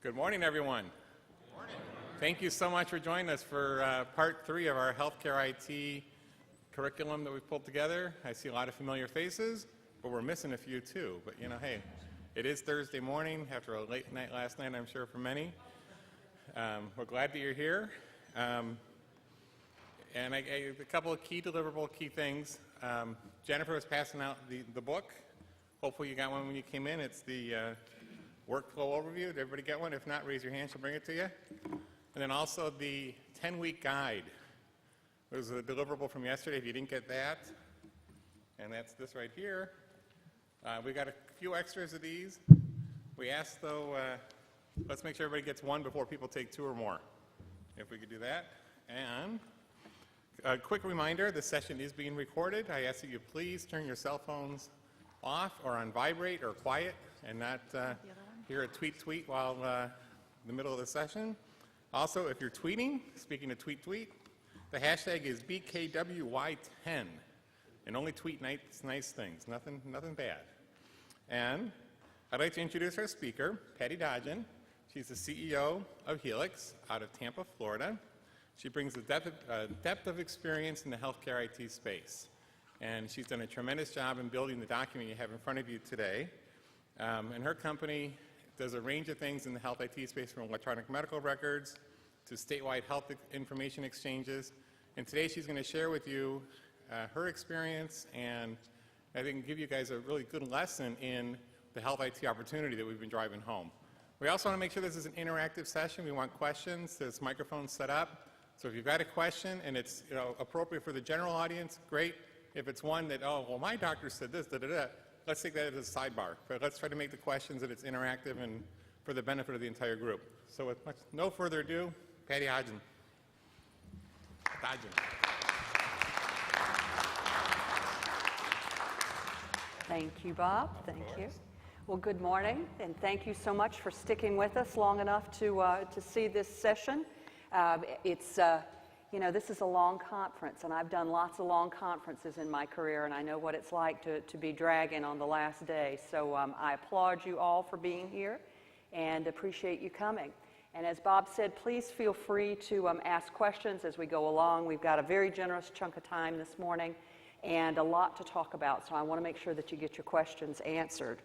Good morning, everyone. Good morning. Thank you so much for joining us for part 3 of our healthcare IT curriculum that we've pulled together. I see a lot of familiar faces, but we're missing a few too. But hey, it is Thursday morning after a late night last night, I'm sure, for many. We're glad that you're here. And a couple of key things. Jennifer was passing out the book. Hopefully you got one when you came in. It's the workflow overview. Did everybody get one? If not, raise your hand. She'll bring it to you. And then also the 10-week guide. It was a deliverable from yesterday if you didn't get that. And that's this right here. We got a few extras of these. We asked, though, let's make sure everybody gets one before people take 2 or more. If we could do that. And a quick reminder, the session is being recorded. I ask that you please turn your cell phones off or on vibrate or quiet and not hear a tweet while in the middle of the session. Also, if you're tweeting, speaking of tweet, the hashtag is BKWY10, and only tweet nice things, nothing bad. And I'd like to introduce our speaker, Patti Dodgen. She's the CEO of Hielix out of Tampa, Florida. She brings a depth of experience in the healthcare IT space, and she's done a tremendous job in building the document you have in front of you today. And her company does a range of things in the health IT space, from electronic medical records to statewide health information exchanges. And today she's going to share with you her experience, and I think give you guys a really good lesson in the health IT opportunity that we've been driving home. We also want to make sure this is an interactive session. We want questions. There's microphones set up. So if you've got a question and it's appropriate for the general audience, great. If it's one that, oh, well, my doctor said this, let's take that as a sidebar. But let's try to make the questions that it's interactive and for the benefit of the entire group. So with no further ado, Patti Dodgen. Thank you, Bob. Thank you. Well, good morning, and thank you so much for sticking with us long enough to see this session. This is a long conference, and I've done lots of long conferences in my career, and I know what it's like to be dragging on the last day. So I applaud you all for being here and appreciate you coming. And as Bob said, please feel free to ask questions as we go along. We've got a very generous chunk of time this morning and a lot to talk about, so I want to make sure that you get your questions answered.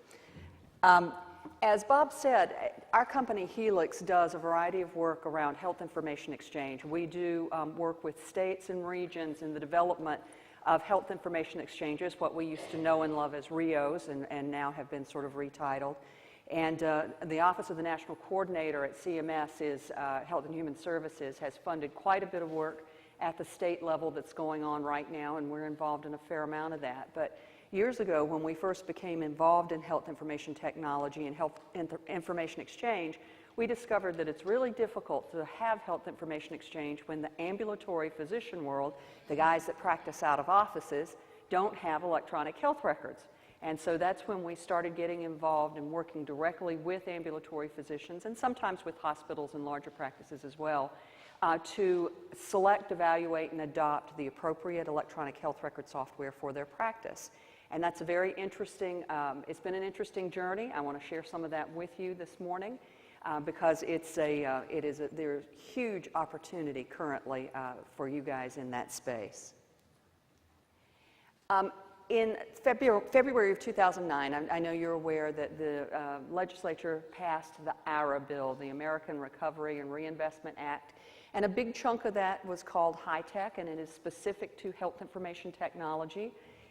As Bob said, our company Hielix does a variety of work around health information exchange. We do work with states and regions in the development of health information exchanges, what we used to know and love as RIOs, and now have been sort of retitled. And the Office of the National Coordinator at CMS, Health and Human Services, has funded quite a bit of work at the state level that's going on right now, and we're involved in a fair amount of that. But years ago, when we first became involved in health information technology and health information exchange, we discovered that it's really difficult to have health information exchange when the ambulatory physician world, the guys that practice out of offices, don't have electronic health records. And so that's when we started getting involved and working directly with ambulatory physicians, and sometimes with hospitals and larger practices as well, to select, evaluate, and adopt the appropriate electronic health record software for their practice. And that's a very interesting, it's been an interesting journey. I want to share some of that with you this morning because there's huge opportunity currently for you guys in that space. In February of 2009, I know you're aware that the legislature passed the ARA bill, the American Recovery and Reinvestment Act, and a big chunk of that was called high tech, and it is specific to health information technology.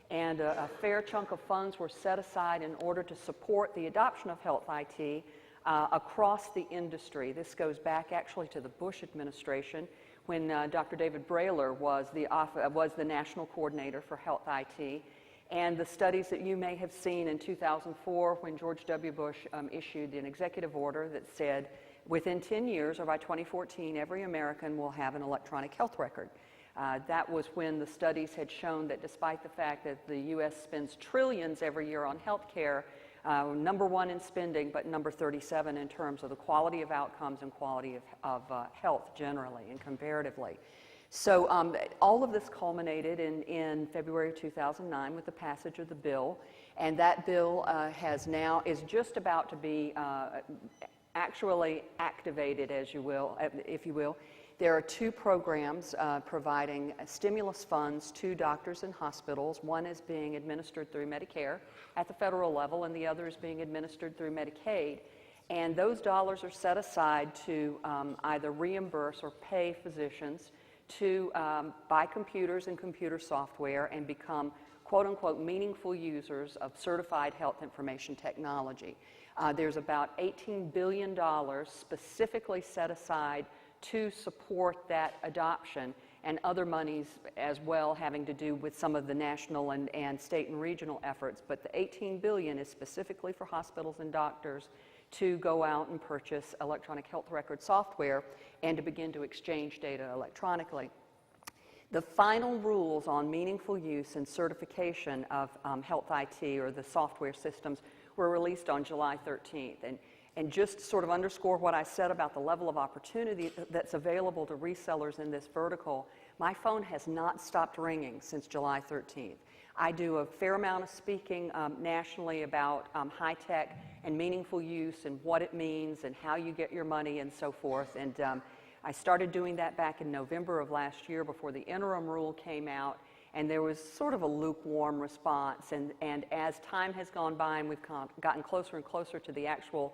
And a fair chunk of funds were set aside in order to support the adoption of health IT across the industry. This goes back actually to the Bush administration when Dr. David Brailer was the national coordinator for health IT. And the studies that you may have seen in 2004 when George W. Bush issued an executive order that said within 10 years or by 2014, every American will have an electronic health record. That was when the studies had shown that despite the fact that the U.S. spends trillions every year on health care, number 1 in spending, but number 37 in terms of the quality of outcomes and quality of health generally and comparatively. So all of this culminated in February 2009 with the passage of the bill, and that bill is just about to be actually activated, as you will, if you will. There are two programs providing stimulus funds to doctors and hospitals. One is being administered through Medicare at the federal level, and the other is being administered through Medicaid. And those dollars are set aside to either reimburse or pay physicians to buy computers and computer software and become quote-unquote meaningful users of certified health information technology. There's about $18 billion specifically set aside to support that adoption, and other monies as well having to do with some of the national and state and regional efforts. But the $18 billion is specifically for hospitals and doctors to go out and purchase electronic health record software and to begin to exchange data electronically. The final rules on meaningful use and certification of health IT, or the software systems, were released on July 13th. And just to sort of underscore what I said about the level of opportunity that's available to resellers in this vertical, my phone has not stopped ringing since July 13th. I do a fair amount of speaking nationally about high-tech and meaningful use and what it means and how you get your money and so forth. And I started doing that back in November of last year before the interim rule came out, and there was sort of a lukewarm response. And as time has gone by and we've gotten closer and closer to the actual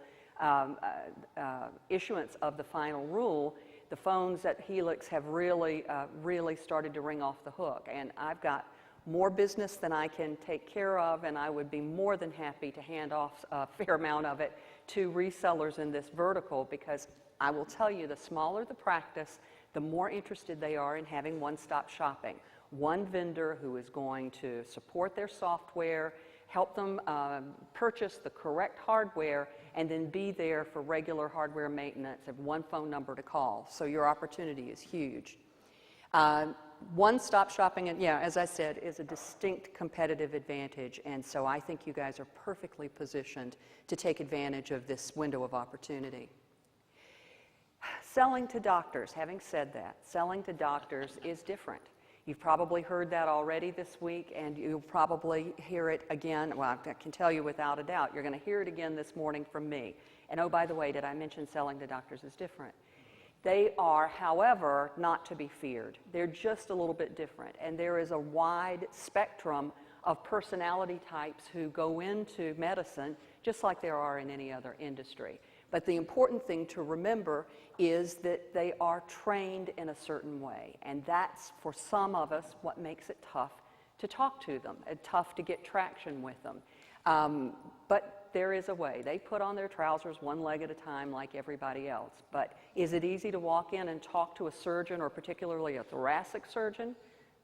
issuance of the final rule, the phones at Hielix have really started to ring off the hook. And I've got more business than I can take care of, and I would be more than happy to hand off a fair amount of it to resellers in this vertical, because I will tell you, the smaller the practice, the more interested they are in having one-stop shopping. One vendor who is going to support their software, help them purchase the correct hardware, and then be there for regular hardware maintenance, and one phone number to call. So your opportunity is huge. One-stop shopping, and yeah, as I said, is a distinct competitive advantage, and so I think you guys are perfectly positioned to take advantage of this window of opportunity. Selling to doctors, having said that, selling to doctors is different. You've probably heard that already this week, and you'll probably hear it again. Well, I can tell you without a doubt, you're going to hear it again this morning from me. And oh, by the way, did I mention selling to doctors is different? They are, however, not to be feared. They're just a little bit different, and there is a wide spectrum of personality types who go into medicine just like there are in any other industry. But the important thing to remember is that they are trained in a certain way, and that's, for some of us, what makes it tough to talk to them, and tough to get traction with them. But there is a way. They put on their trousers one leg at a time like everybody else. But is it easy to walk in and talk to a surgeon, or particularly a thoracic surgeon?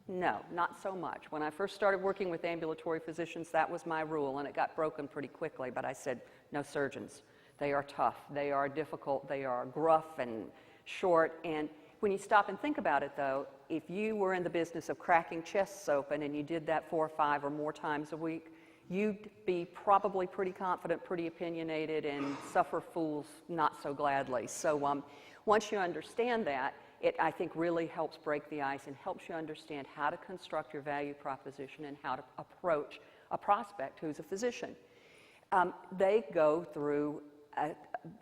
No, not so much. When I first started working with ambulatory physicians, that was my rule, and it got broken pretty quickly. But I said, no surgeons. They are tough, they are difficult, they are gruff and short. And when you stop and think about it, though, if you were in the business of cracking chests open and you did that 4 or 5 or more times a week, you'd be probably pretty confident, pretty opinionated, and suffer fools not so gladly. So once you understand that, it, I think, really helps break the ice and helps you understand how to construct your value proposition and how to approach a prospect who's a physician. They go through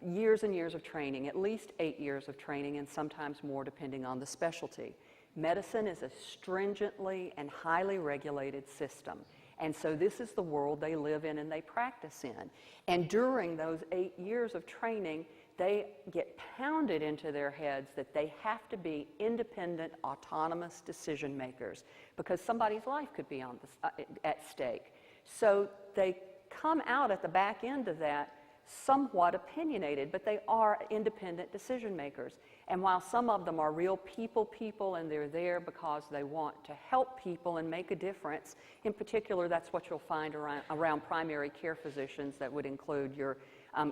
years and years of training, at least 8 years of training, and sometimes more depending on the specialty. Medicine is a stringently and highly regulated system, and so this is the world they live in and they practice in. And during those 8 years of training, they get pounded into their heads that they have to be independent, autonomous decision makers, because somebody's life could be on at stake. So they come out at the back end of that somewhat opinionated, but they are independent decision makers. And while some of them are real people and they're there because they want to help people and make a difference, in particular, that's what you'll find around primary care physicians. That would include your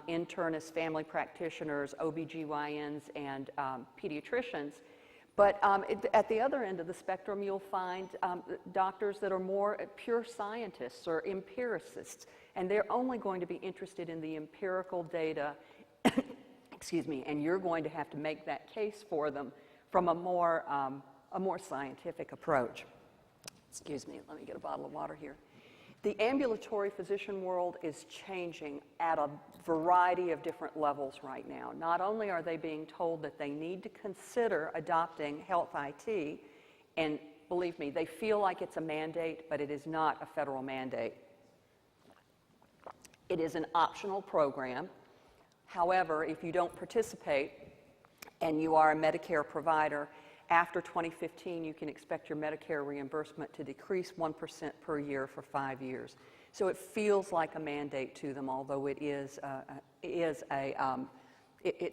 internists, family practitioners, OBGYNs, and pediatricians. But at the other end of the spectrum, you'll find doctors that are more pure scientists or empiricists, and they're only going to be interested in the empirical data, excuse me, and you're going to have to make that case for them from a more scientific approach. Excuse me, let me get a bottle of water here. The ambulatory physician world is changing at a variety of different levels right now. Not only are they being told that they need to consider adopting health IT, and believe me, they feel like it's a mandate, but it is not a federal mandate. It is an optional program. However, if you don't participate and you are a Medicare provider, after 2015, you can expect your Medicare reimbursement to decrease 1% per year for 5 years. So it feels like a mandate to them, although it's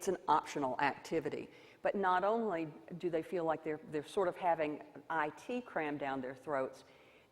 an optional activity. But not only do they feel like they're sort of having IT crammed down their throats,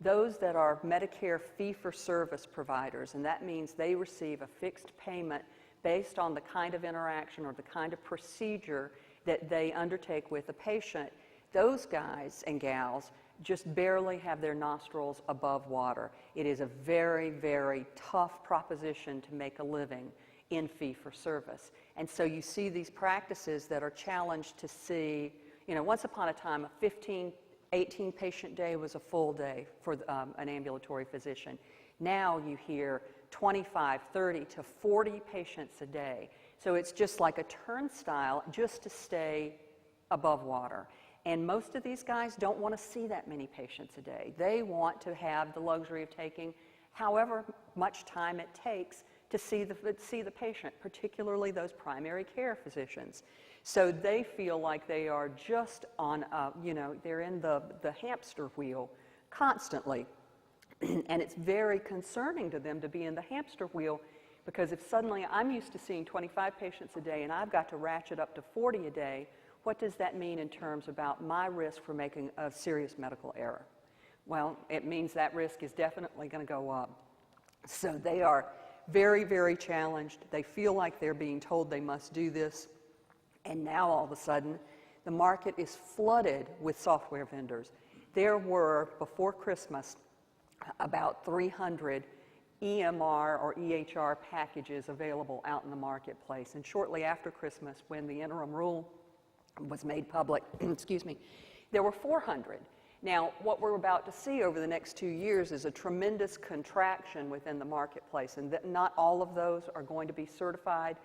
those that are Medicare fee-for-service providers, and that means they receive a fixed payment based on the kind of interaction or the kind of procedure that they undertake with a patient, those guys and gals just barely have their nostrils above water. It is a very, very tough proposition to make a living in fee-for-service. And so you see these practices that are challenged to see, once upon a time, a 15, 18 patient day was a full day for an ambulatory physician. Now you hear 25, 30 to 40 patients a day. So it's just like a turnstile just to stay above water. And most of these guys don't want to see that many patients a day. They want to have the luxury of taking however much time it takes to see the patient, particularly those primary care physicians. So they feel like they are just on, they're in the hamster wheel constantly. And it's very concerning to them to be in the hamster wheel, because if suddenly I'm used to seeing 25 patients a day and I've got to ratchet up to 40 a day, what does that mean in terms about my risk for making a serious medical error? Well, it means that risk is definitely going to go up. So they are very, very challenged. They feel like they're being told they must do this. And now all of a sudden, the market is flooded with software vendors. There were, before Christmas, about 300 EMR or EHR packages available out in the marketplace. And shortly after Christmas, when the interim rule was made public, there were 400. Now, what we're about to see over the next 2 years is a tremendous contraction within the marketplace, and that not all of those are going to be certified.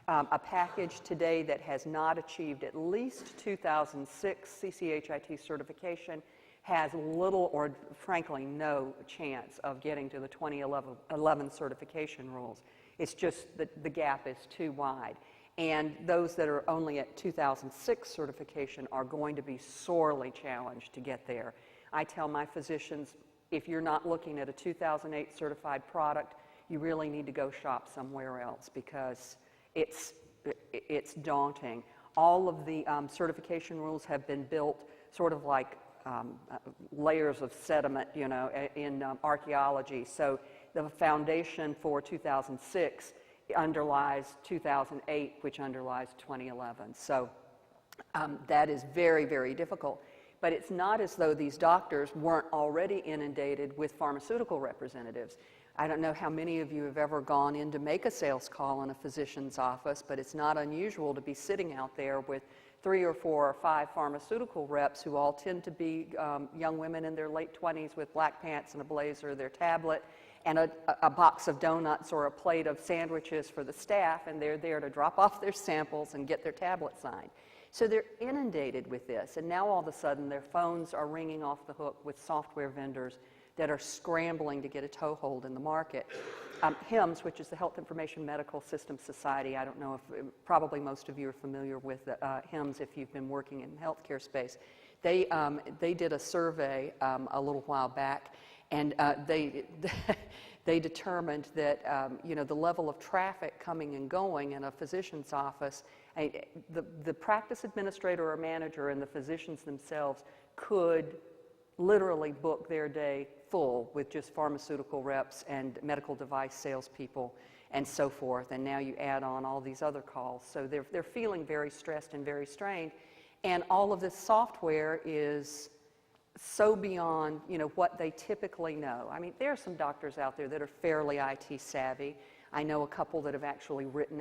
A package today that has not achieved at least 2006 CCHIT certification has little or frankly no chance of getting to the 2011 certification rules. It's just that the gap is too wide. And those that are only at 2006 certification are going to be sorely challenged to get there. I tell my physicians, if you're not looking at a 2008 certified product, you really need to go shop somewhere else, because it's daunting. All of the certification rules have been built sort of like layers of sediment, in archaeology. So the foundation for 2006 underlies 2008, which underlies 2011. So that is very, very difficult. But it's not as though these doctors weren't already inundated with pharmaceutical representatives. I don't know how many of you have ever gone in to make a sales call in a physician's office, but it's not unusual to be sitting out there with 3 or 4 or 5 pharmaceutical reps who all tend to be young women in their late 20s with black pants and a blazer, their tablet, and a box of donuts or a plate of sandwiches for the staff, and they're there to drop off their samples and get their tablet signed. So they're inundated with this, and now all of a sudden their phones are ringing off the hook with software vendors that are scrambling to get a toehold in the market. HIMSS, which is the Health Information Medical Systems Society, I don't know if probably most of you are familiar with HIMSS if you've been working in the healthcare space. They did a survey a little while back, and they determined that the level of traffic coming and going in a physician's office, the practice administrator or manager and the physicians themselves could literally book their day full with just pharmaceutical reps and medical device salespeople and so forth. And now you add on all these other calls. So they're feeling very stressed and very strained. And all of this software is so beyond what they typically know. I mean, there are some doctors out there that are fairly IT savvy. I know a couple that have actually written out